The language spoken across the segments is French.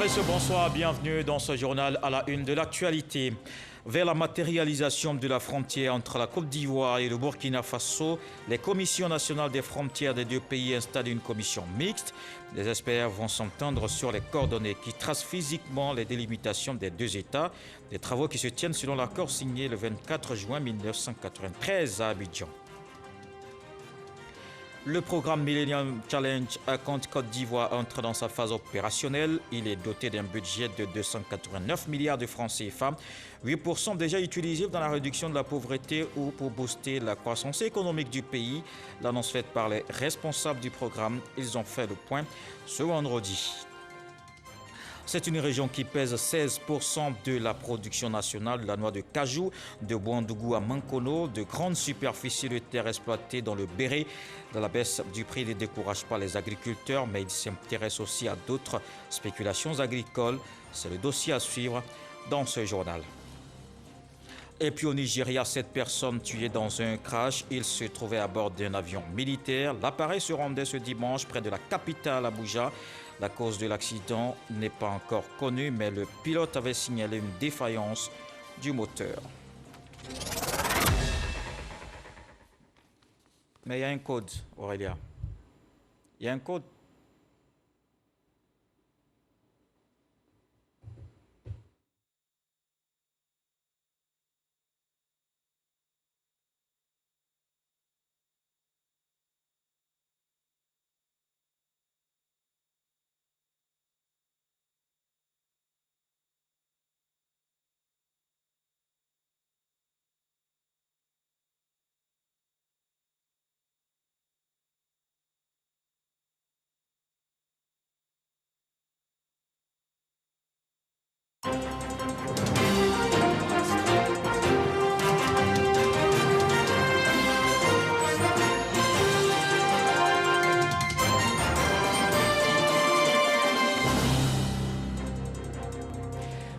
messieurs, bonsoir. Bienvenue dans ce journal à la une de l'actualité. Vers la matérialisation de la frontière entre la Côte d'Ivoire et le Burkina Faso, les commissions nationales des frontières des deux pays installent une commission mixte. Les experts vont s'entendre sur les coordonnées qui tracent physiquement les délimitations des deux États. Des travaux qui se tiennent selon l'accord signé le 24 juin 1993 à Abidjan. Le programme Millennium Challenge à Côte d'Ivoire entre dans sa phase opérationnelle. Il est doté d'un budget de 289 milliards de francs CFA, 8% déjà utilisés dans la réduction de la pauvreté ou pour booster la croissance économique du pays. L'annonce faite par les responsables du programme, ils ont fait le point ce vendredi. C'est une région qui pèse 16% de la production nationale de la noix de cajou, de Bouandougou à Mankono, de grandes superficies de terre exploitées dans le Béret. La baisse du prix ne décourage pas les agriculteurs, mais ils s'intéressent aussi à d'autres spéculations agricoles. C'est le dossier à suivre dans ce journal. Et puis au Nigeria, 7 personnes tuées dans un crash. Ils se trouvaient à bord d'un avion militaire. L'appareil se rendait ce dimanche près de la capitale Abuja. La cause de l'accident n'est pas encore connue, mais le pilote avait signalé une défaillance du moteur. Mais il y a un code, Aurélia. Il y a un code.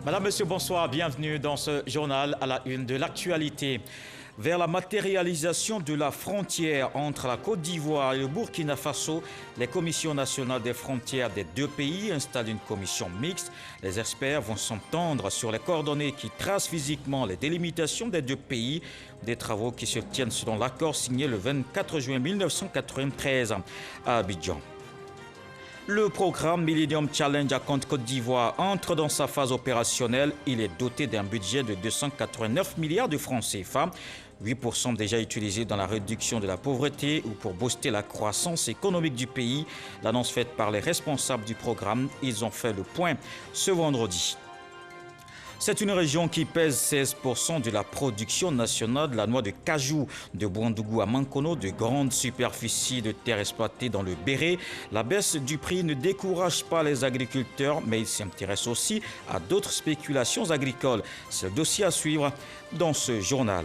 Madame, Monsieur, bonsoir. Bienvenue dans ce journal à la une de l'actualité. Vers la matérialisation de la frontière entre la Côte d'Ivoire et le Burkina Faso, les commissions nationales des frontières des deux pays installent une commission mixte. Les experts vont s'entendre sur les coordonnées qui tracent physiquement les délimitations des deux pays. Des travaux qui se tiennent selon l'accord signé le 24 juin 1993 à Abidjan. Le programme Millennium Challenge à Côte d'Ivoire entre dans sa phase opérationnelle. Il est doté d'un budget de 289 milliards de francs CFA, 8% déjà utilisés dans la réduction de la pauvreté ou pour booster la croissance économique du pays. L'annonce faite par les responsables du programme, ils ont fait le point ce vendredi. C'est une région qui pèse 16% de la production nationale de la noix de cajou, de Bouandougou à Mankono, de grandes superficies de terre exploitées dans le Béret. La baisse du prix ne décourage pas les agriculteurs, mais ils s'intéressent aussi à d'autres spéculations agricoles. C'est le dossier à suivre dans ce journal.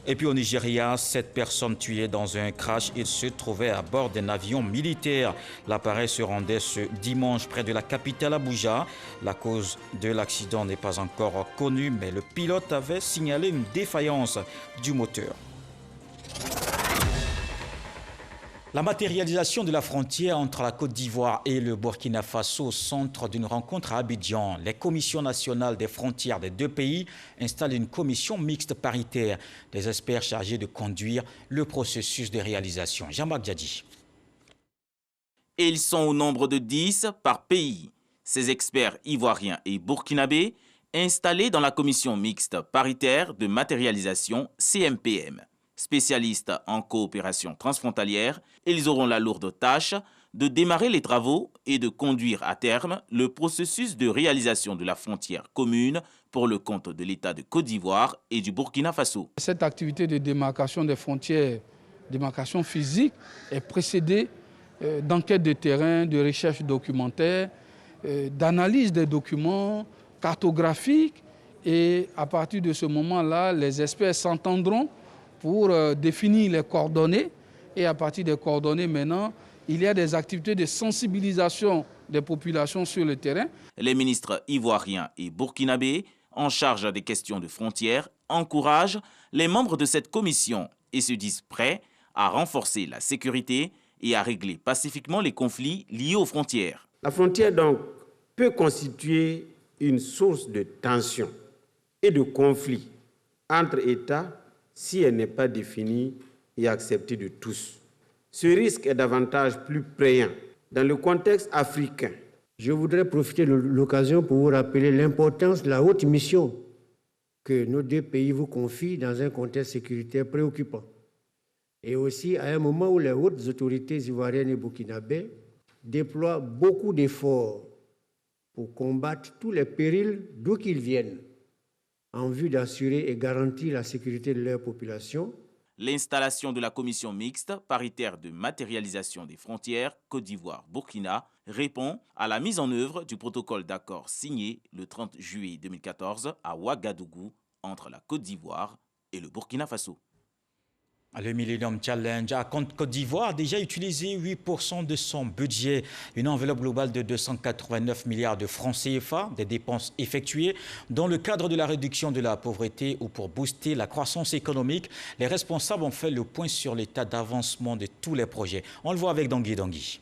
Et puis au Nigeria, 7 personnes tuées dans un crash. Ils se trouvaient à bord d'un avion militaire. L'appareil se rendait ce dimanche près de la capitale Abuja. La cause de l'accident n'est pas encore connue, mais le pilote avait signalé une défaillance du moteur. La matérialisation de la frontière entre la Côte d'Ivoire et le Burkina Faso au centre d'une rencontre à Abidjan. Les commissions nationales des frontières des deux pays installent une commission mixte paritaire. Des experts chargés de conduire le processus de réalisation. Jean-Marc Djadji. Et ils sont au nombre de 10 par pays. Ces experts ivoiriens et burkinabés installés dans la commission mixte paritaire de matérialisation CMPM. Spécialistes en coopération transfrontalière, ils auront la lourde tâche de démarrer les travaux et de conduire à terme le processus de réalisation de la frontière commune pour le compte de l'État de Côte d'Ivoire et du Burkina Faso. Cette activité de démarcation des frontières, démarcation physique, est précédée d'enquêtes de terrain, de recherche documentaire, d'analyse des documents cartographiques, et à partir de ce moment-là, les experts s'entendront pour définir les coordonnées, et à partir des coordonnées maintenant, il y a des activités de sensibilisation des populations sur le terrain. Les ministres ivoiriens et burkinabés en charge des questions de frontières encouragent les membres de cette commission et se disent prêts à renforcer la sécurité et à régler pacifiquement les conflits liés aux frontières. La frontière donc peut constituer une source de tension et de conflit entre États si elle n'est pas définie et acceptée de tous. Ce risque est davantage plus prégnant dans le contexte africain. Je voudrais profiter de l'occasion pour vous rappeler l'importance de la haute mission que nos deux pays vous confient dans un contexte sécuritaire préoccupant. Et aussi à un moment où les hautes autorités ivoiriennes et burkinabées déploient beaucoup d'efforts pour combattre tous les périls d'où qu'ils viennent, en vue d'assurer et garantir la sécurité de leur population. L'installation de la commission mixte paritaire de matérialisation des frontières Côte d'Ivoire-Burkina répond à la mise en œuvre du protocole d'accord signé le 30 juillet 2014 à Ouagadougou entre la Côte d'Ivoire et le Burkina Faso. Le Millennium Challenge a Côte d'Ivoire déjà utilisé 8% de son budget, une enveloppe globale de 289 milliards de francs CFA, des dépenses effectuées dans le cadre de la réduction de la pauvreté ou pour booster la croissance économique. Les responsables ont fait le point sur l'état d'avancement de tous les projets. On le voit avec Dangui.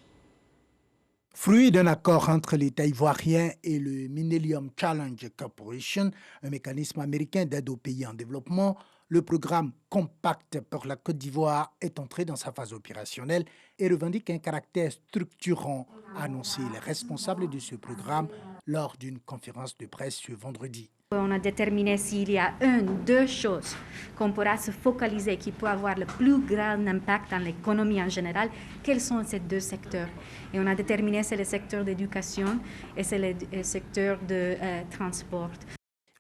Fruit d'un accord entre l'État ivoirien et le Millennium Challenge Corporation, un mécanisme américain d'aide aux pays en développement, le programme Compact pour la Côte d'Ivoire est entré dans sa phase opérationnelle et revendique un caractère structurant, a annoncé les responsables de ce programme lors d'une conférence de presse ce vendredi. On a déterminé s'il y a deux choses qu'on pourra se focaliser, qui peuvent avoir le plus grand impact dans l'économie en général. Quels sont ces deux secteurs? Et on a déterminé c'est le secteur d'éducation et c'est le secteur de transport.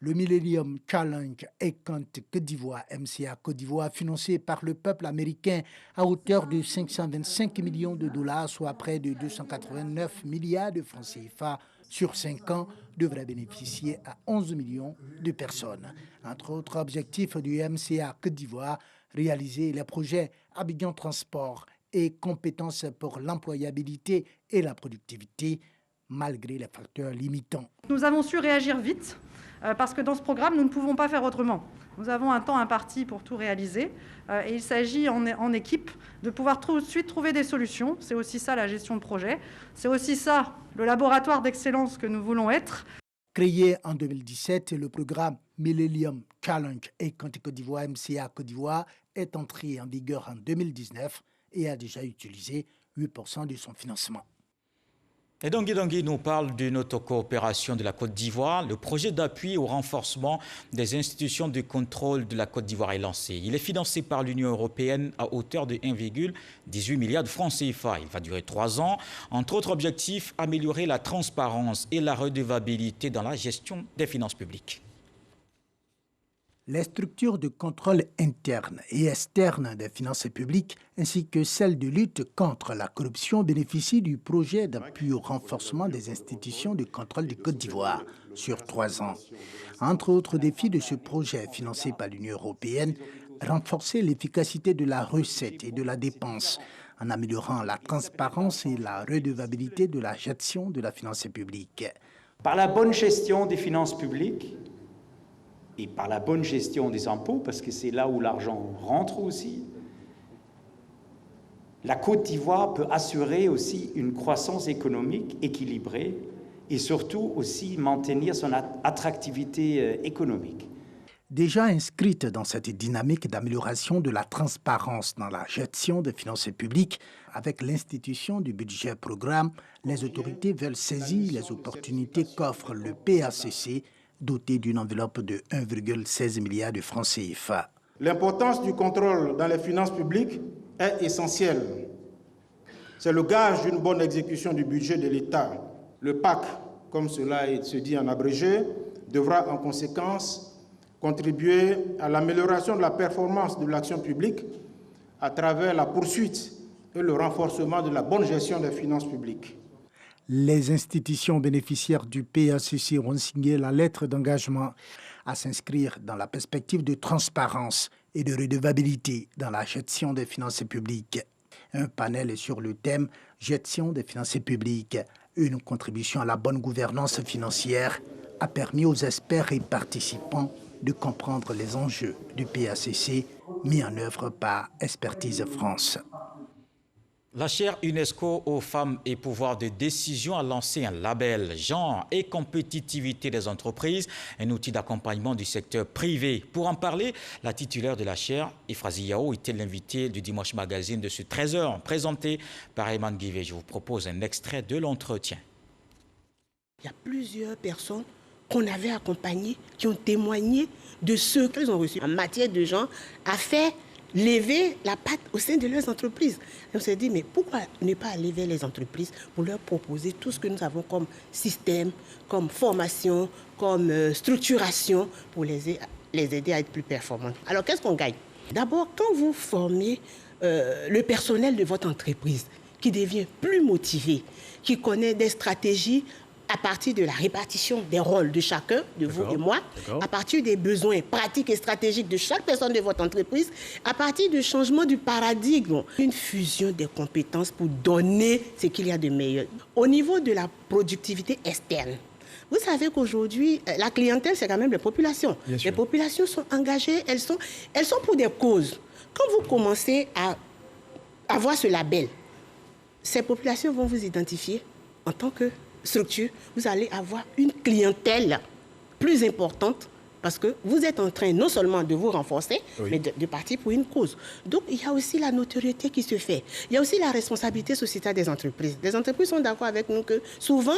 Le Millennium Challenge Account Côte d'Ivoire, MCA Côte d'Ivoire, financé par le peuple américain à hauteur de 525 millions de dollars, soit près de 289 milliards de francs CFA sur 5 ans, devrait bénéficier à 11 millions de personnes. Entre autres objectifs du MCA Côte d'Ivoire, réaliser les projets Abidjan Transport et compétences pour l'employabilité et la productivité, malgré les facteurs limitants. Nous avons su réagir vite. Parce que dans ce programme, nous ne pouvons pas faire autrement. Nous avons un temps imparti pour tout réaliser et il s'agit en équipe de pouvoir tout de suite trouver des solutions. C'est aussi ça la gestion de projet. C'est aussi ça le laboratoire d'excellence que nous voulons être. Créé en 2017, le programme Millennium Challenge et Côte d'Ivoire MCA Côte d'Ivoire est entré en vigueur en 2019 et a déjà utilisé 8% de son financement. Et Dangui nous parle d'une autre coopération de la Côte d'Ivoire. Le projet d'appui au renforcement des institutions de contrôle de la Côte d'Ivoire est lancé. Il est financé par l'Union européenne à hauteur de 1,18 milliard de francs CFA. Il va durer 3 ans. Entre autres objectifs, améliorer la transparence et la redevabilité dans la gestion des finances publiques. Les structures de contrôle interne et externe des finances publiques ainsi que celles de lutte contre la corruption bénéficient du projet d'appui au renforcement des institutions de contrôle de Côte d'Ivoire sur 3 ans. Entre autres défis de ce projet financé par l'Union européenne, renforcer l'efficacité de la recette et de la dépense en améliorant la transparence et la redevabilité de la gestion de la finance publique. Par la bonne gestion des finances publiques, et par la bonne gestion des impôts, parce que c'est là où l'argent rentre aussi, la Côte d'Ivoire peut assurer aussi une croissance économique équilibrée et surtout aussi maintenir son attractivité économique. Déjà inscrite dans cette dynamique d'amélioration de la transparence dans la gestion des finances publiques, avec l'institution du budget programme, les autorités veulent saisir les opportunités qu'offre le PACC, doté d'une enveloppe de 1,16 milliard de francs CFA. L'importance du contrôle dans les finances publiques est essentielle. C'est le gage d'une bonne exécution du budget de l'État. Le PAC, comme cela se dit en abrégé, devra en conséquence contribuer à l'amélioration de la performance de l'action publique à travers la poursuite et le renforcement de la bonne gestion des finances publiques. Les institutions bénéficiaires du PACC ont signé la lettre d'engagement à s'inscrire dans la perspective de transparence et de redevabilité dans la gestion des finances publiques. Un panel sur le thème « Gestion des finances publiques, une contribution à la bonne gouvernance financière » a permis aux experts et participants de comprendre les enjeux du PACC mis en œuvre par Expertise France. La chaire UNESCO aux femmes et pouvoir de décision a lancé un label genre et compétitivité des entreprises, un outil d'accompagnement du secteur privé. Pour en parler, la titulaire de la chaire, Ifrazi Yao, était l'invitée du Dimanche Magazine de ce 13h, présenté par Ayman Guivé. Je vous propose un extrait de l'entretien. Il y a plusieurs personnes qu'on avait accompagnées qui ont témoigné de ce qu'elles ont reçu en matière de genre à faire lever la patte au sein de leurs entreprises. Et on s'est dit, mais pourquoi ne pas aller vers les entreprises pour leur proposer tout ce que nous avons comme système, comme formation, comme structuration pour les aider à être plus performantes. Alors, qu'est-ce qu'on gagne? D'abord, quand vous formez le personnel de votre entreprise qui devient plus motivé, qui connaît des stratégies à partir de la répartition des rôles de chacun, de vous et moi, à partir des besoins pratiques et stratégiques de chaque personne de votre entreprise, à partir du changement du paradigme, une fusion des compétences pour donner ce qu'il y a de meilleur. Au niveau de la productivité externe, vous savez qu'aujourd'hui, la clientèle, c'est quand même les populations. Les populations sont engagées, elles sont pour des causes. Quand vous commencez à avoir ce label, ces populations vont vous identifier en tant que structure, vous allez avoir une clientèle plus importante parce que vous êtes en train non seulement de vous renforcer, mais de partir pour une cause. Donc, il y a aussi la notoriété qui se fait. Il y a aussi la responsabilité sociétale des entreprises. Les entreprises sont d'accord avec nous que souvent,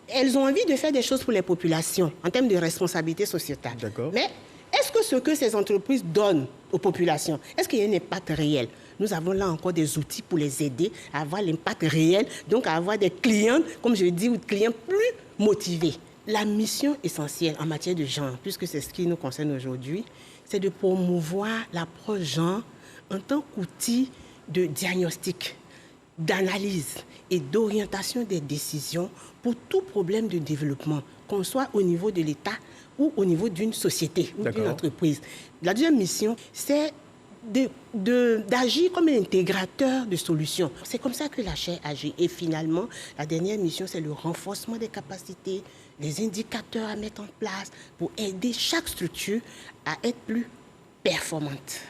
elles ont envie de faire des choses pour les populations en termes de responsabilité sociétale. Mais est-ce que ce que ces entreprises donnent aux populations, est-ce qu'il y a un impact réel? Nous avons là encore des outils pour les aider à avoir l'impact réel, donc à avoir des clients, comme je dis, ou des clients plus motivés. La mission essentielle en matière de genre, puisque c'est ce qui nous concerne aujourd'hui, c'est de promouvoir l'approche genre en tant qu'outil de diagnostic, d'analyse et d'orientation des décisions pour tout problème de développement, qu'on soit au niveau de l'État ou au niveau d'une société ou d'une entreprise. La deuxième mission, c'est d'agir comme un intégrateur de solutions. C'est comme ça que la chaire agit. Et finalement, la dernière mission, c'est le renforcement des capacités, les indicateurs à mettre en place pour aider chaque structure à être plus performante.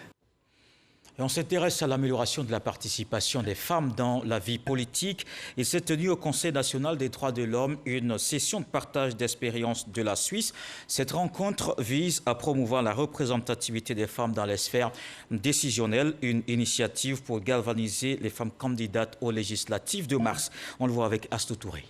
Et on s'intéresse à l'amélioration de la participation des femmes dans la vie politique. Il s'est tenu au Conseil national des droits de l'homme une session de partage d'expériences de la Suisse. Cette rencontre vise à promouvoir la représentativité des femmes dans les sphères décisionnelles, une initiative pour galvaniser les femmes candidates aux législatives de mars. On le voit avec Astou Touré.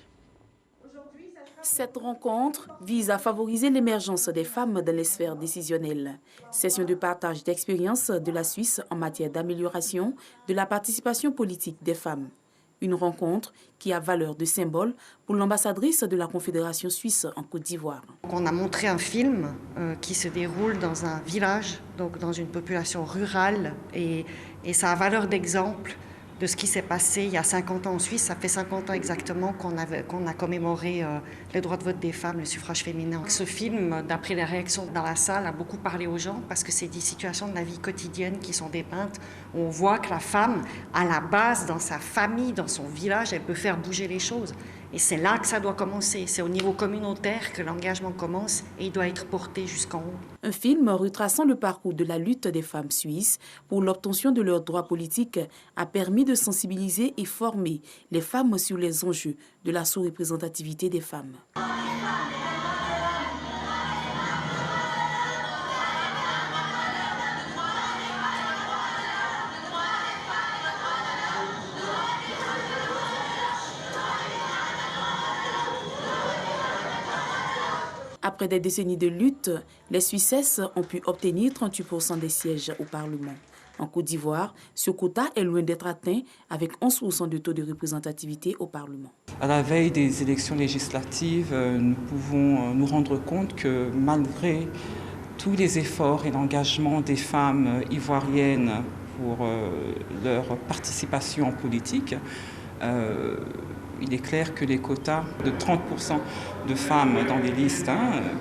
Cette rencontre vise à favoriser l'émergence des femmes dans les sphères décisionnelles. Session de partage d'expériences de la Suisse en matière d'amélioration de la participation politique des femmes. Une rencontre qui a valeur de symbole pour l'ambassadrice de la Confédération suisse en Côte d'Ivoire. On a montré un film qui se déroule dans un village, donc dans une population rurale, et ça a valeur d'exemple de ce qui s'est passé il y a 50 ans en Suisse. Ça fait 50 ans exactement qu'on a commémoré les droits de vote des femmes, le suffrage féminin. Ce film, d'après les réactions dans la salle, a beaucoup parlé aux gens parce que c'est des situations de la vie quotidienne qui sont dépeintes. On voit que la femme, à la base, dans sa famille, dans son village, elle peut faire bouger les choses. Et c'est là que ça doit commencer. C'est au niveau communautaire que l'engagement commence et il doit être porté jusqu'en haut. Un film retraçant le parcours de la lutte des femmes suisses pour l'obtention de leurs droits politiques a permis de sensibiliser et former les femmes sur les enjeux de la sous-représentativité des femmes. Après des décennies de lutte, les Suissesses ont pu obtenir 38% des sièges au Parlement. En Côte d'Ivoire, ce quota est loin d'être atteint avec 11% de taux de représentativité au Parlement. À la veille des élections législatives, nous pouvons nous rendre compte que malgré tous les efforts et l'engagement des femmes ivoiriennes pour leur participation en politique, il est clair que les quotas de 30% de femmes dans les listes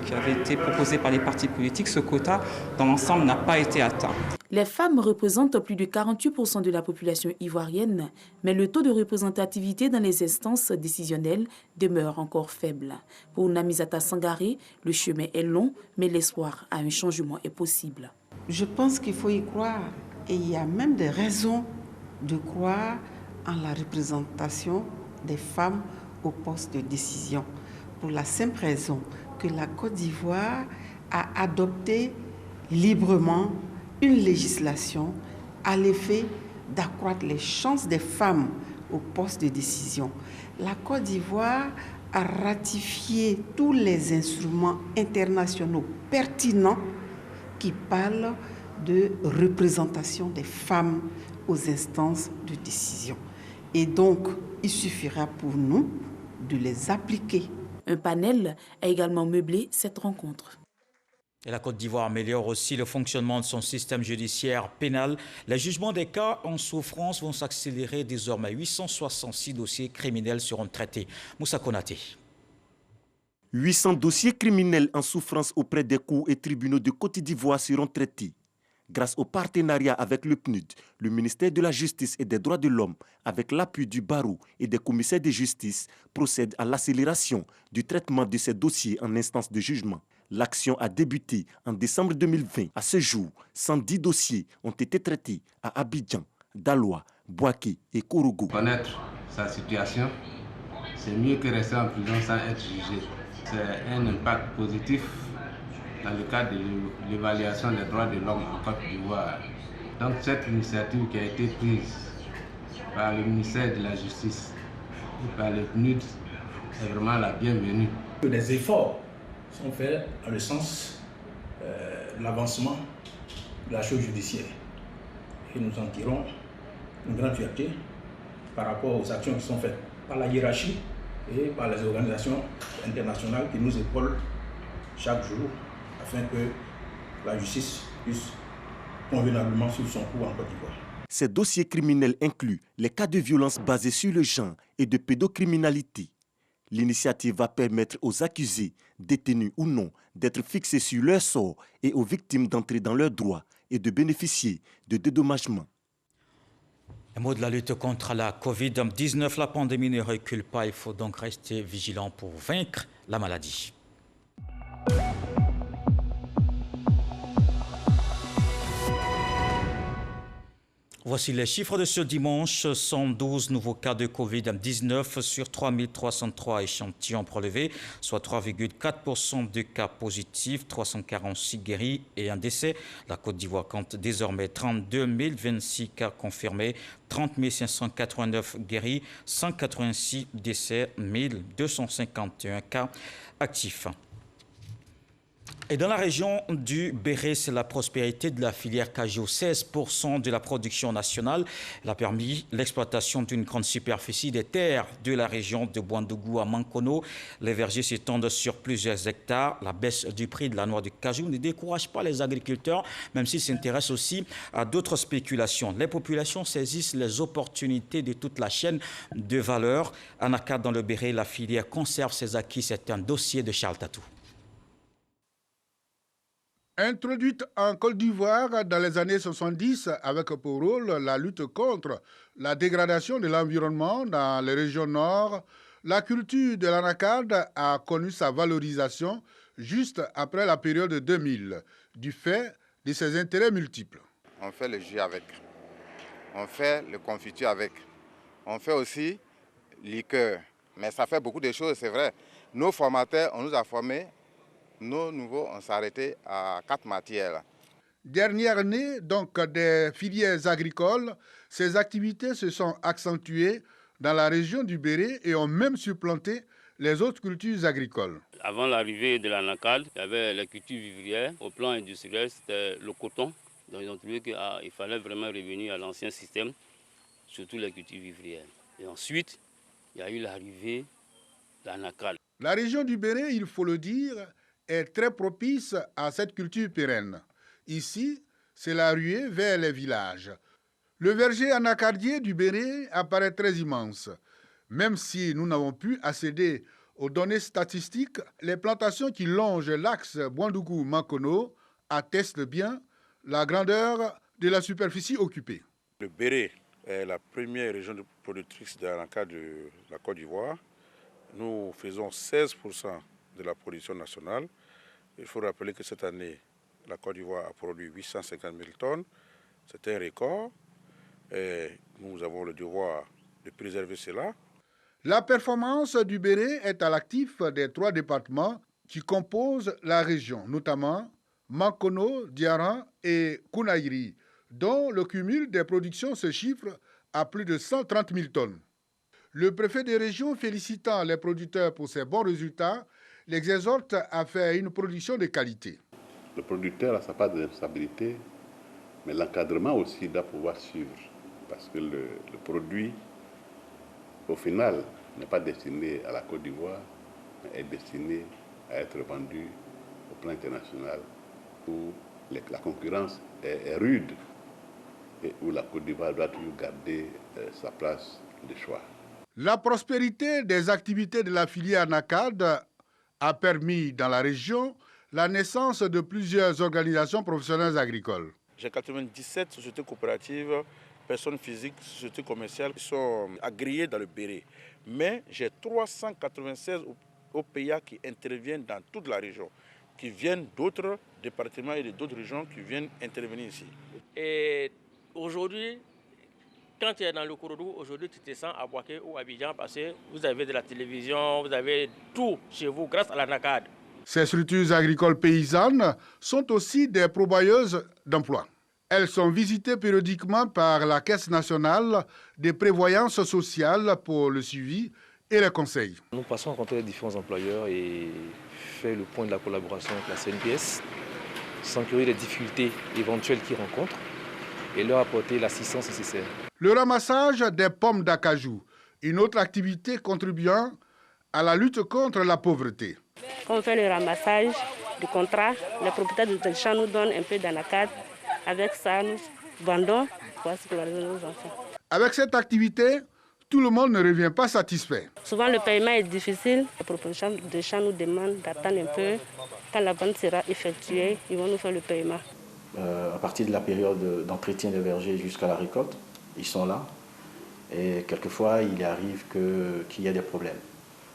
qui avaient été proposées par les partis politiques, ce quota dans l'ensemble n'a pas été atteint. Les femmes représentent plus de 48% de la population ivoirienne, mais le taux de représentativité dans les instances décisionnelles demeure encore faible. Pour Namizata Sangaré, le chemin est long, mais l'espoir à un changement est possible. Je pense qu'il faut y croire et il y a même des raisons de croire en la représentation des femmes au poste de décision, pour la simple raison que la Côte d'Ivoire a adopté librement une législation à l'effet d'accroître les chances des femmes au poste de décision. La Côte d'Ivoire a ratifié tous les instruments internationaux pertinents qui parlent de représentation des femmes aux instances de décision. Et donc, il suffira pour nous de les appliquer. Un panel a également meublé cette rencontre. Et la Côte d'Ivoire améliore aussi le fonctionnement de son système judiciaire pénal. Les jugements des cas en souffrance vont s'accélérer. Désormais, 866 dossiers criminels seront traités. Moussa Konaté. 800 dossiers criminels en souffrance auprès des cours et tribunaux de Côte d'Ivoire seront traités. Grâce au partenariat avec le PNUD, le ministère de la Justice et des Droits de l'Homme, avec l'appui du barreau et des commissaires de justice, procède à l'accélération du traitement de ces dossiers en instance de jugement. L'action a débuté en décembre 2020. À ce jour, 110 dossiers ont été traités à Abidjan, Daloa, Bouaké et Korogo. Connaître sa situation, c'est mieux que rester en prison sans être jugé. C'est un impact positif dans le cadre de l'évaluation des droits de l'homme en Côte d'Ivoire. Donc cette initiative qui a été prise par le ministère de la Justice et par le PNUD est vraiment la bienvenue. Les efforts sont faits dans le sens de l'avancement de la chose judiciaire. Et nous en tirons une grande fierté par rapport aux actions qui sont faites par la hiérarchie et par les organisations internationales qui nous épaulent chaque jour afin que la justice puisse convenablement suivre son cours en Côte d'Ivoire. Ces dossiers criminels incluent les cas de violence basés sur le genre et de pédocriminalité. L'initiative va permettre aux accusés, détenus ou non, d'être fixés sur leur sort et aux victimes d'entrer dans leurs droits et de bénéficier de dédommagements. Un mot de la lutte contre la Covid-19. La pandémie ne recule pas. Il faut donc rester vigilant pour vaincre la maladie. Voici les chiffres de ce dimanche. 112 nouveaux cas de Covid-19 sur 3303 échantillons prélevés, soit 3,4% de cas positifs, 346 guéris et un décès. La Côte d'Ivoire compte désormais 32 026 cas confirmés, 30 589 guéris, 186 décès, 1251 cas actifs. Et dans la région du Béret, c'est la prospérité de la filière cajou. 16% de la production nationale. Elle a permis l'exploitation d'une grande superficie des terres de la région de Bouandougou à Mankono. Les vergers s'étendent sur plusieurs hectares. La baisse du prix de la noix de cajou ne décourage pas les agriculteurs, même s'ils s'intéressent aussi à d'autres spéculations. Les populations saisissent les opportunités de toute la chaîne de valeur. À Nakad, dans le Béret, la filière conserve ses acquis. C'est un dossier de Charles Tatou. Introduite en Côte d'Ivoire dans les années 70 avec pour rôle la lutte contre la dégradation de l'environnement dans les régions nord, la culture de l'anacarde a connu sa valorisation juste après la période 2000, du fait de ses intérêts multiples. On fait le jus avec, on fait le confiture avec, on fait aussi liqueur, mais ça fait beaucoup de choses, c'est vrai. Nos formateurs, on nous a formés. Nos nouveaux, on s'est arrêté à 4 matières. Dernière année, donc, des filières agricoles, ces activités se sont accentuées dans la région du Béret et ont même supplanté les autres cultures agricoles. Avant l'arrivée de l'anacarde, il y avait la culture vivrière. Au plan industriel, c'était le coton. Donc ils ont trouvé qu'il fallait vraiment revenir à l'ancien système, surtout la culture vivrière. Et ensuite, il y a eu l'arrivée de l'anacarde. La région du Béret, il faut le dire, est très propice à cette culture pérenne. Ici, c'est la ruée vers les villages. Le verger anacardier du Béret apparaît très immense. Même si nous n'avons pu accéder aux données statistiques, les plantations qui longent l'axe Bouandougou-Mankono attestent bien la grandeur de la superficie occupée. Le Béret est la première région productrice de l'anacarde de la Côte d'Ivoire. Nous faisons 16% de la production nationale. Il faut rappeler que cette année, la Côte d'Ivoire a produit 850 000 tonnes. C'est un record. Et nous avons le devoir de préserver cela. La performance du béret est à l'actif des 3 départements qui composent la région, notamment Mankono, Diaran et Kounaïri, dont le cumul des productions se chiffre à plus de 130 000 tonnes. Le préfet des régions, félicitant les producteurs pour ces bons résultats, les exhorte à faire une production de qualité. Le producteur a sa part de responsabilité, mais l'encadrement aussi doit pouvoir suivre, parce que le produit, au final, n'est pas destiné à la Côte d'Ivoire, mais est destiné à être vendu au plan international, où la concurrence est rude et où la Côte d'Ivoire doit toujours garder sa place de choix. La prospérité des activités de la filière NACAD a permis dans la région la naissance de plusieurs organisations professionnelles agricoles. J'ai 97 sociétés coopératives, personnes physiques, sociétés commerciales qui sont agréées dans le béret. Mais j'ai 396 OPA qui interviennent dans toute la région, qui viennent d'autres départements et d'autres régions qui viennent intervenir ici. Et aujourd'hui, quand tu es dans le Kouroudou, aujourd'hui tu te sens à Bouaké ou à Abidjan parce que vous avez de la télévision, vous avez tout chez vous grâce à la NACAD. Ces structures agricoles paysannes sont aussi des pourvoyeuses d'emplois. Elles sont visitées périodiquement par la Caisse nationale des prévoyances sociales pour le suivi et les conseils. Nous passons à rencontrer les différents employeurs et faire le point de la collaboration avec la CNPS, s'enquérir des difficultés éventuelles qu'ils rencontrent et leur apporter l'assistance nécessaire. Le ramassage des pommes d'acajou, une autre activité contribuant à la lutte contre la pauvreté. Quand on fait le ramassage du contrat, les propriétaires du champ nous donnent un peu d'anacade. Avec ça, nous vendons pour scolariser nos enfants. Avec cette activité, tout le monde ne revient pas satisfait. Souvent, le paiement est difficile. Les propriétaires de champ nous demandent d'attendre un peu. Quand la vente sera effectuée, ils vont nous faire le paiement. À partir de la période d'entretien des vergers jusqu'à la récolte, ils sont là. Et quelquefois, il arrive qu'il y ait des problèmes.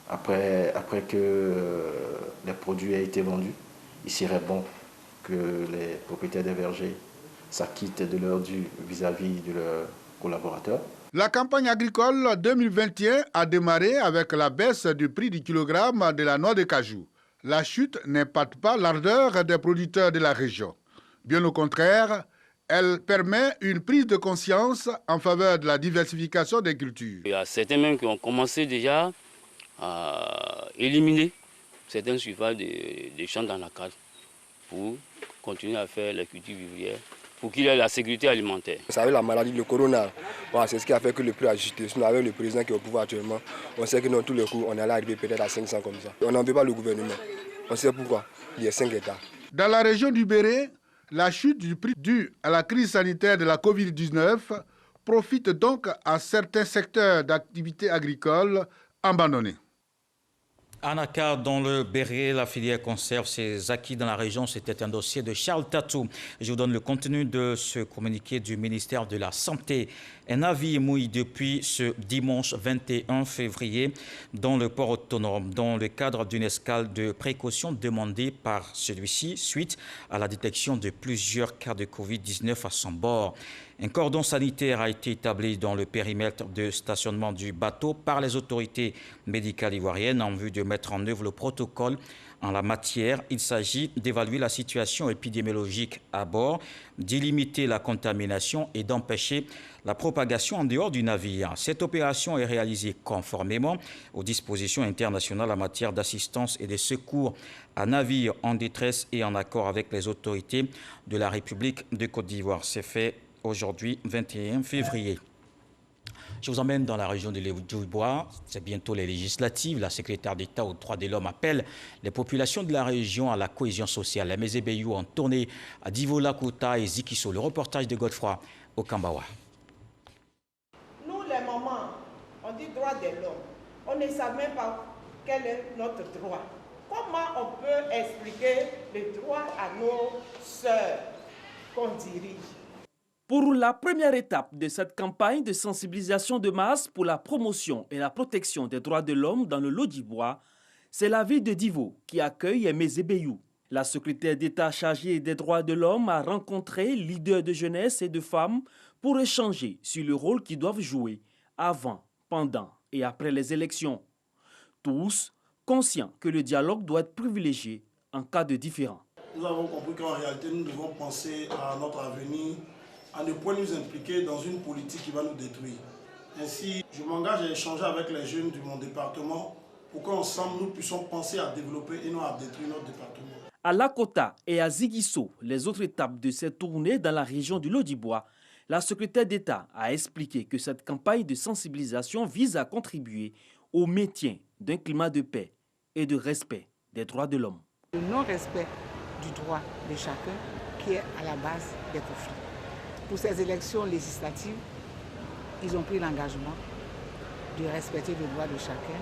Après que les produits aient été vendus, il serait bon que les propriétaires des vergers s'acquittent de leur dû vis-à-vis de leurs collaborateurs. La campagne agricole 2021 a démarré avec la baisse du prix du kilogramme de la noix de cajou. La chute n'impacte pas l'ardeur des producteurs de la région. Bien au contraire, elle permet une prise de conscience en faveur de la diversification des cultures. Il y a certains même qui ont commencé déjà à éliminer certains surfaces des champs dans la case pour continuer à faire la culture vivrière, pour qu'il y ait la sécurité alimentaire. Vous savez, la maladie, le corona, c'est ce qui a fait que le prix a ajusté. Sinon, avec le président qui est au pouvoir actuellement, on sait que dans tous les coups, on allait arriver peut-être à 500 comme ça. On n'en veut pas le gouvernement. On sait pourquoi. Il y a 5 États. Dans la région du Béret, la chute du prix due à la crise sanitaire de la Covid-19 profite donc à certains secteurs d'activité agricole abandonnés. Anacard dans le Béret, la filière conserve ses acquis dans la région. C'était un dossier de Charles Tatou. Je vous donne le contenu de ce communiqué du ministère de la Santé. Un navire mouille depuis ce dimanche 21 février dans le port autonome, dans le cadre d'une escale de précaution demandée par celui-ci suite à la détection de plusieurs cas de Covid-19 à son bord. Un cordon sanitaire a été établi dans le périmètre de stationnement du bateau par les autorités médicales ivoiriennes en vue de mettre en œuvre le protocole en la matière. Il s'agit d'évaluer la situation épidémiologique à bord, d'y limiter la contamination et d'empêcher la propagation en dehors du navire. Cette opération est réalisée conformément aux dispositions internationales en matière d'assistance et de secours à navires en détresse et en accord avec les autorités de la République de Côte d'Ivoire. C'est fait aujourd'hui, 21 février. Je vous emmène dans la région de l'Édoubois. C'est bientôt les législatives. La secrétaire d'État aux droits de l'homme appelle les populations de la région à la cohésion sociale. Les Mézébéyou ont tourné à Divola, Kouta et Zikiso. Le reportage de Godefroy au Kambawa. Nous, les mamans, on dit droit de l'homme. On ne sait même pas quel est notre droit. Comment on peut expliquer les droits à nos sœurs qu'on dirige? Pour la première étape de cette campagne de sensibilisation de masse pour la promotion et la protection des droits de l'homme dans le Lodibois, c'est la ville de Divo qui accueille Mézébéyou. La secrétaire d'État chargée des droits de l'homme a rencontré leaders de jeunesse et de femmes pour échanger sur le rôle qu'ils doivent jouer avant, pendant et après les élections. Tous conscients que le dialogue doit être privilégié en cas de différend. Nous avons compris qu'en réalité, nous devons penser à notre avenir, à ne point nous impliquer dans une politique qui va nous détruire. Ainsi, je m'engage à échanger avec les jeunes de mon département pour qu'ensemble nous puissions penser à développer et non à détruire notre département. À Lakota et à Ziguinchor, les autres étapes de cette tournée dans la région du Lodibois, la secrétaire d'État a expliqué que cette campagne de sensibilisation vise à contribuer au maintien d'un climat de paix et de respect des droits de l'homme. Le non-respect du droit de chacun qui est à la base des conflits. Pour ces élections législatives, ils ont pris l'engagement de respecter le droit de chacun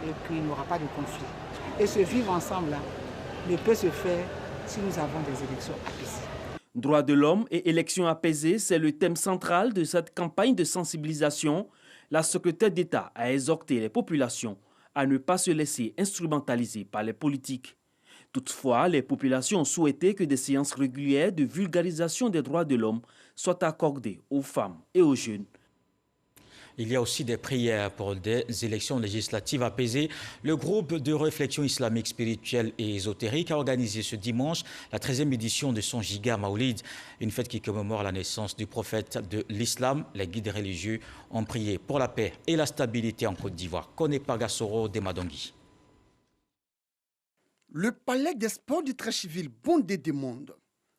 et qu'il n'y aura pas de conflit. Et ce vivre ensemble-là ne peut se faire si nous avons des élections apaisées. Droits de l'homme et élections apaisées, c'est le thème central de cette campagne de sensibilisation. La secrétaire d'État a exhorté les populations à ne pas se laisser instrumentaliser par les politiques. Toutefois, les populations ont souhaité que des séances régulières de vulgarisation des droits de l'homme soient accordées aux femmes et aux jeunes. Il y a aussi des prières pour des élections législatives apaisées. Le groupe de réflexion islamique spirituelle et ésotérique a organisé ce dimanche la 13e édition de son Giga Maoulid, une fête qui commémore la naissance du prophète de l'islam. Les guides religieux ont prié pour la paix et la stabilité en Côte d'Ivoire. Kone Pagasoro de Madongui. Le palais des sports du Trécheville bondé du monde.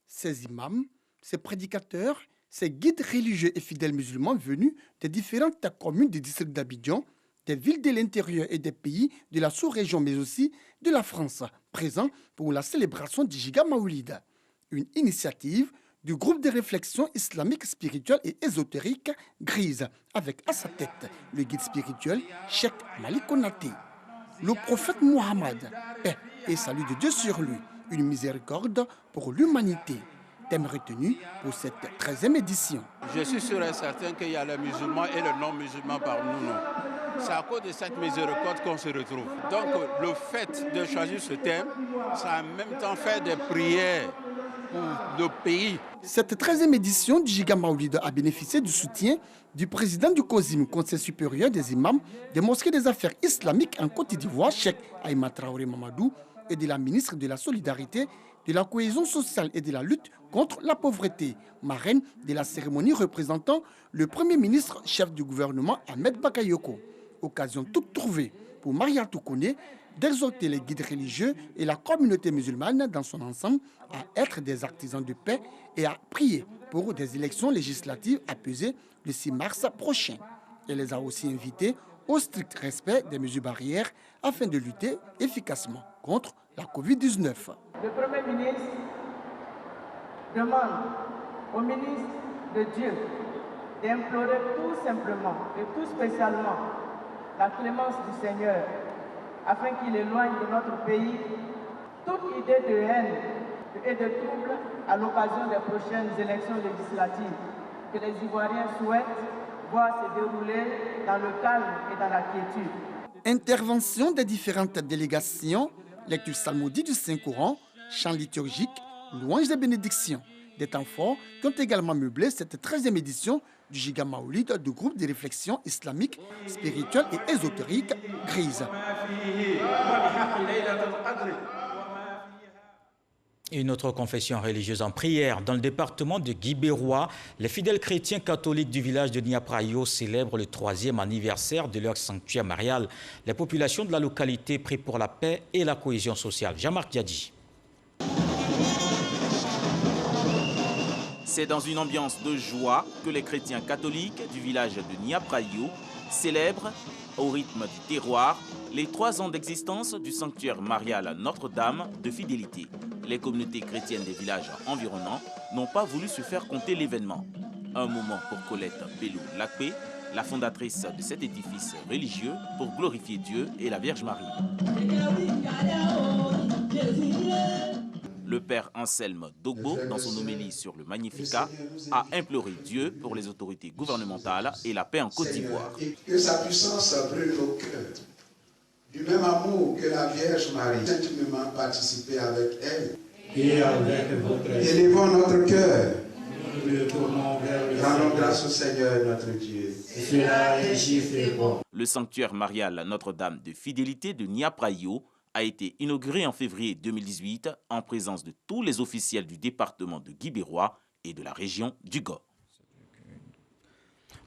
Ses imams, ses prédicateurs, ces guides religieux et fidèles musulmans venus des différentes communes du district d'Abidjan, des villes de l'intérieur et des pays de la sous-région, mais aussi de la France, présents pour la célébration du Giga Maoulid, une initiative du groupe de réflexion islamique, spirituelle et ésotérique Grise, avec à sa tête le guide spirituel Cheikh Malik Konaté. Le prophète Mohammed, paix et salut de Dieu sur lui, une miséricorde pour l'humanité. Thème retenu pour cette 13e édition. Je suis sûr et certain qu'il y a les musulmans et les non-musulmans parmi nous. C'est à cause de cette miséricorde qu'on se retrouve. Donc le fait de choisir ce thème, ça en même temps fait des prières pour le pays. Cette 13e édition du Giga Maoulid a bénéficié du soutien du président du COSIM, Conseil supérieur des imams des mosquées des affaires islamiques en Côte d'Ivoire, Cheikh Aïma Traoré Mamadou, et de la ministre de la Solidarité, de la cohésion sociale et de la lutte contre la pauvreté, marraine de la cérémonie représentant le Premier ministre, chef du gouvernement Ahmed Bakayoko. Occasion toute trouvée pour Maria Toukoune d'exhorter les guides religieux et la communauté musulmane dans son ensemble à être des artisans de paix et à prier pour des élections législatives apaisées le 6 mars prochain. Elle les a aussi invités au strict respect des mesures barrières afin de lutter efficacement contre la Covid-19. Le Premier ministre demande au ministre de Dieu d'implorer tout simplement et tout spécialement la clémence du Seigneur afin qu'il éloigne de notre pays toute idée de haine et de trouble à l'occasion des prochaines élections législatives que les Ivoiriens souhaitent voir se dérouler dans le calme et dans la quiétude. Intervention des différentes délégations, lecture psalmodie du Saint-Coran, chants liturgiques, louanges et bénédictions. Des temps forts qui ont également meublé cette 13e édition du Giga Maoulid du groupe de réflexion islamique, spirituelle et ésotérique Grise. Une autre confession religieuse en prière. Dans le département de Guibérois, les fidèles chrétiens catholiques du village de Niaprayo célèbrent le 3e anniversaire de leur sanctuaire marial. Les populations de la localité prient pour la paix et la cohésion sociale. Jean-Marc Diadji. C'est dans une ambiance de joie que les chrétiens catholiques du village de Niaprayo célèbrent, au rythme du terroir, les 3 ans d'existence du sanctuaire marial Notre-Dame de Fidélité. Les communautés chrétiennes des villages environnants n'ont pas voulu se faire compter l'événement. Un moment pour Colette Belou-Lakpé, la fondatrice de cet édifice religieux, pour glorifier Dieu et la Vierge Marie. Le père Anselme Dogbo, dans son homélie sur le Magnificat, a imploré Dieu pour les autorités gouvernementales et la paix en Côte d'Ivoire. Que sa puissance brûle nos cœurs. Du même amour que la Vierge Marie, intimement participé avec elle. Et avec votre élevons notre cœur. Nous le tournons vers le Rendons grâce au Seigneur notre Dieu. cela est juste et bon. Le sanctuaire marial Notre-Dame de Fidélité de Niaprayo a été inauguré en février 2018 en présence de tous les officiels du département de Guibérois et de la région du Go.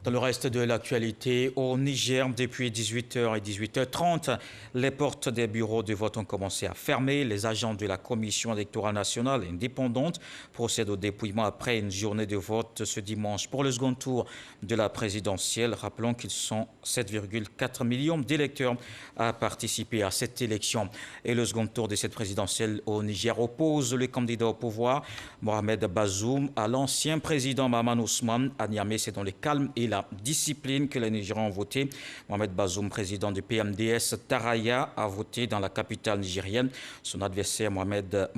Dans le reste de l'actualité, au Niger, depuis 18h et 18h30, les portes des bureaux de vote ont commencé à fermer. Les agents de la Commission électorale nationale indépendante procèdent au dépouillement après une journée de vote ce dimanche pour le second tour de la présidentielle. Rappelons qu'ils sont 7,4 millions d'électeurs à participer à cette élection. Et le second tour de cette présidentielle au Niger oppose le candidat au pouvoir, Mohamed Bazoum, à l'ancien président Mahamadou Ousmane. À Niamey, c'est dans le calme et la discipline que les Nigériens ont voté. Mohamed Bazoum, président du PMDS Taraya, a voté dans la capitale nigérienne. Son adversaire Mohamed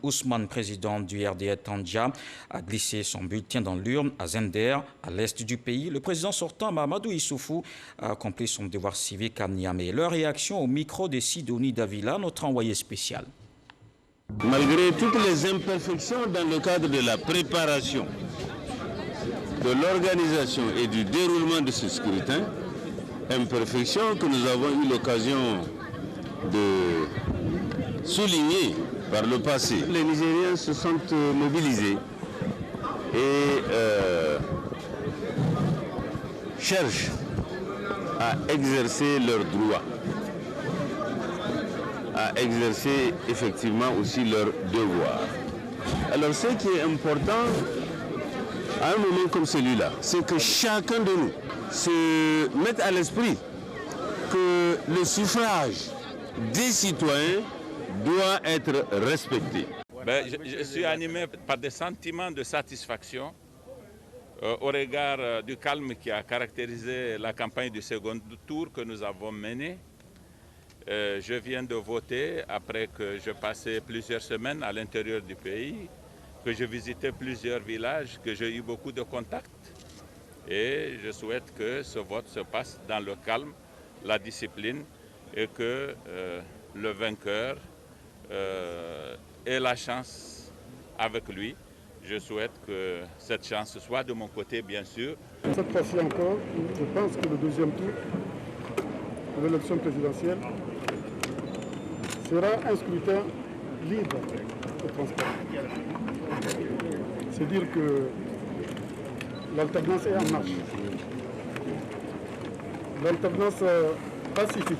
Ousmane, président du RDA Tandja, a glissé son bulletin dans l'urne à Zender, à l'est du pays. Le président sortant, Mahamadou Issoufou, a accompli son devoir civique à Niamey. Leur réaction au micro de Sidonie Davila, notre envoyé spécial. Malgré toutes les imperfections dans le cadre de la préparation, de l'organisation et du déroulement de ce scrutin, imperfections que nous avons eu l'occasion de souligner par le passé. Les Nigériens se sentent mobilisés et cherchent à exercer leurs droits, à exercer effectivement aussi leurs devoirs. Alors ce qui est important à un moment comme celui-là, c'est que chacun de nous se mette à l'esprit que le suffrage des citoyens doit être respecté. Je suis animé par des sentiments de satisfaction au regard du calme qui a caractérisé la campagne du second tour que nous avons menée. Je viens de voter après que je passais plusieurs semaines à l'intérieur du pays, que je visitais plusieurs villages, que j'ai eu beaucoup de contacts. Et je souhaite que ce vote se passe dans le calme, la discipline, et que le vainqueur ait la chance avec lui. Je souhaite que cette chance soit de mon côté, bien sûr. Cette fois-ci encore, je pense que le deuxième tour de l'élection présidentielle sera un scrutin libre et transparent. C'est dire que l'alternance est en marche. L'alternance pacifique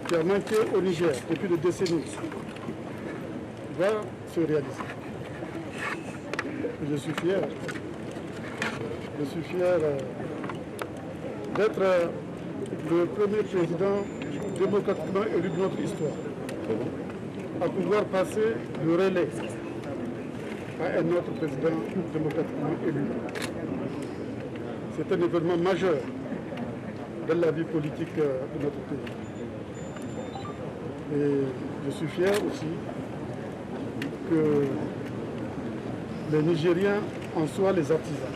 qui a manqué au Niger depuis des décennies va se réaliser. Je suis fier d'être le premier président démocratiquement élu de notre histoire à pouvoir passer le relais à un autre président démocratiquement élu. C'est un événement majeur dans la vie politique de notre pays. Et je suis fier aussi que les Nigériens en soient les artisans.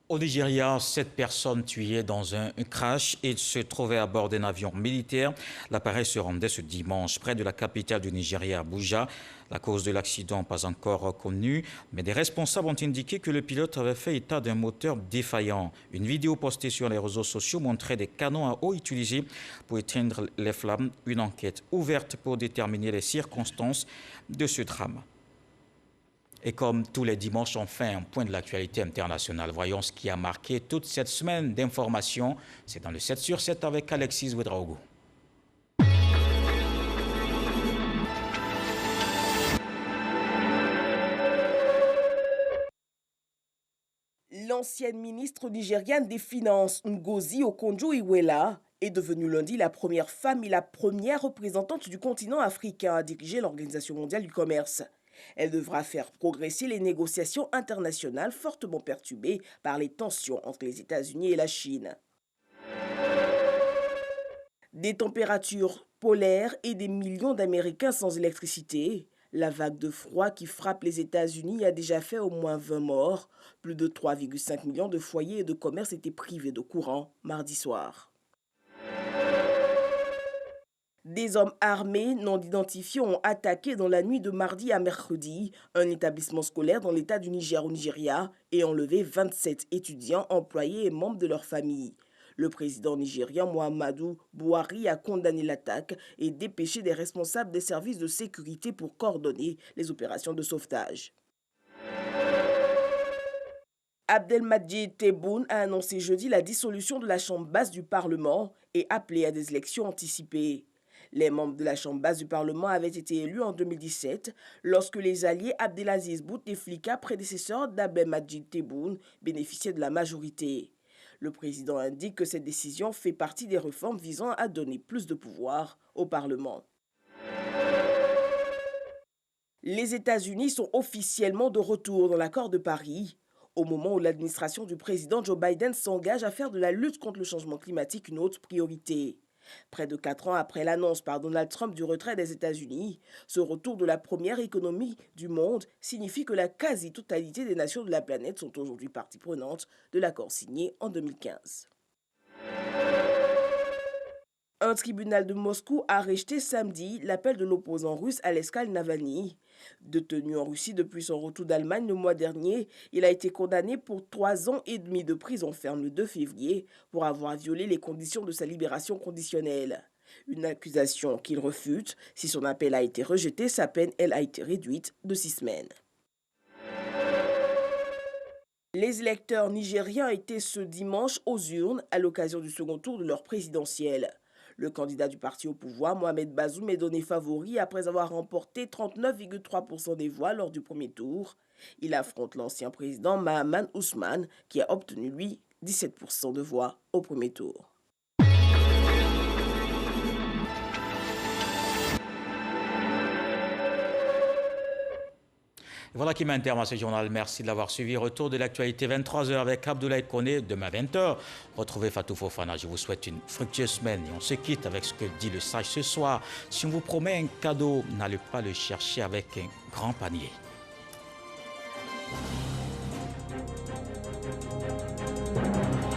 Au Nigeria, 7 personnes tuées dans un crash et se trouvaient à bord d'un avion militaire. L'appareil se rendait ce dimanche près de la capitale du Nigeria, Abuja. La cause de l'accident pas encore connue, mais des responsables ont indiqué que le pilote avait fait état d'un moteur défaillant. Une vidéo postée sur les réseaux sociaux montrait des canons à eau utilisés pour éteindre les flammes. Une enquête ouverte pour déterminer les circonstances de ce drame. Et comme tous les dimanches, on fait un point de l'actualité internationale. Voyons ce qui a marqué toute cette semaine d'informations. C'est dans le 7 sur 7 avec Alexis Ouedraogo. L'ancienne ministre nigériane des Finances, Ngozi Okonjo-Iweala, est devenue lundi la première femme et la première représentante du continent africain à diriger l'Organisation mondiale du commerce. Elle devra faire progresser les négociations internationales fortement perturbées par les tensions entre les États-Unis et la Chine. Des températures polaires et des millions d'Américains sans électricité. La vague de froid qui frappe les États-Unis a déjà fait au moins 20 morts. Plus de 3,5 millions de foyers et de commerces étaient privés de courant mardi soir. Des hommes armés non identifiés ont attaqué dans la nuit de mardi à mercredi un établissement scolaire dans l'état du Niger au Nigeria et enlevé 27 étudiants, employés et membres de leur famille. Le président nigérien Muhammadu Buhari a condamné l'attaque et dépêché des responsables des services de sécurité pour coordonner les opérations de sauvetage. Abdelmadjid Tebboune a annoncé jeudi la dissolution de la Chambre basse du Parlement et appelé à des élections anticipées. Les membres de la Chambre basse du Parlement avaient été élus en 2017 lorsque les alliés Abdelaziz Bouteflika, prédécesseur d'Abdelmadjid Tebboune, bénéficiaient de la majorité. Le président indique que cette décision fait partie des réformes visant à donner plus de pouvoir au Parlement. Les États-Unis sont officiellement de retour dans l'accord de Paris, au moment où l'administration du président Joe Biden s'engage à faire de la lutte contre le changement climatique une autre priorité. Près de 4 ans après l'annonce par Donald Trump du retrait des États-Unis, ce retour de la première économie du monde signifie que la quasi-totalité des nations de la planète sont aujourd'hui partie prenante de l'accord signé en 2015. Un tribunal de Moscou a rejeté samedi l'appel de l'opposant russe Alexei Navalny. Détenu en Russie depuis son retour d'Allemagne le mois dernier, il a été condamné pour 3 ans et demi de prison ferme le 2 février pour avoir violé les conditions de sa libération conditionnelle. Une accusation qu'il refute. Si son appel a été rejeté, sa peine, elle, a été réduite de 6 semaines. Les électeurs nigériens étaient ce dimanche aux urnes à l'occasion du second tour de leur présidentielle. Le candidat du parti au pouvoir, Mohamed Bazoum, est donné favori après avoir remporté 39,3% des voix lors du premier tour. Il affronte l'ancien président Mahaman Ousmane, qui a obtenu, lui, 17% de voix au premier tour. Voilà qui met un terme à ce journal. Merci de l'avoir suivi. Retour de l'actualité 23h avec Abdoulaye Koné. Demain 20h, retrouvez Fatou Fofana. Je vous souhaite une fructueuse semaine. Et on se quitte avec ce que dit le sage ce soir. Si on vous promet un cadeau, n'allez pas le chercher avec un grand panier.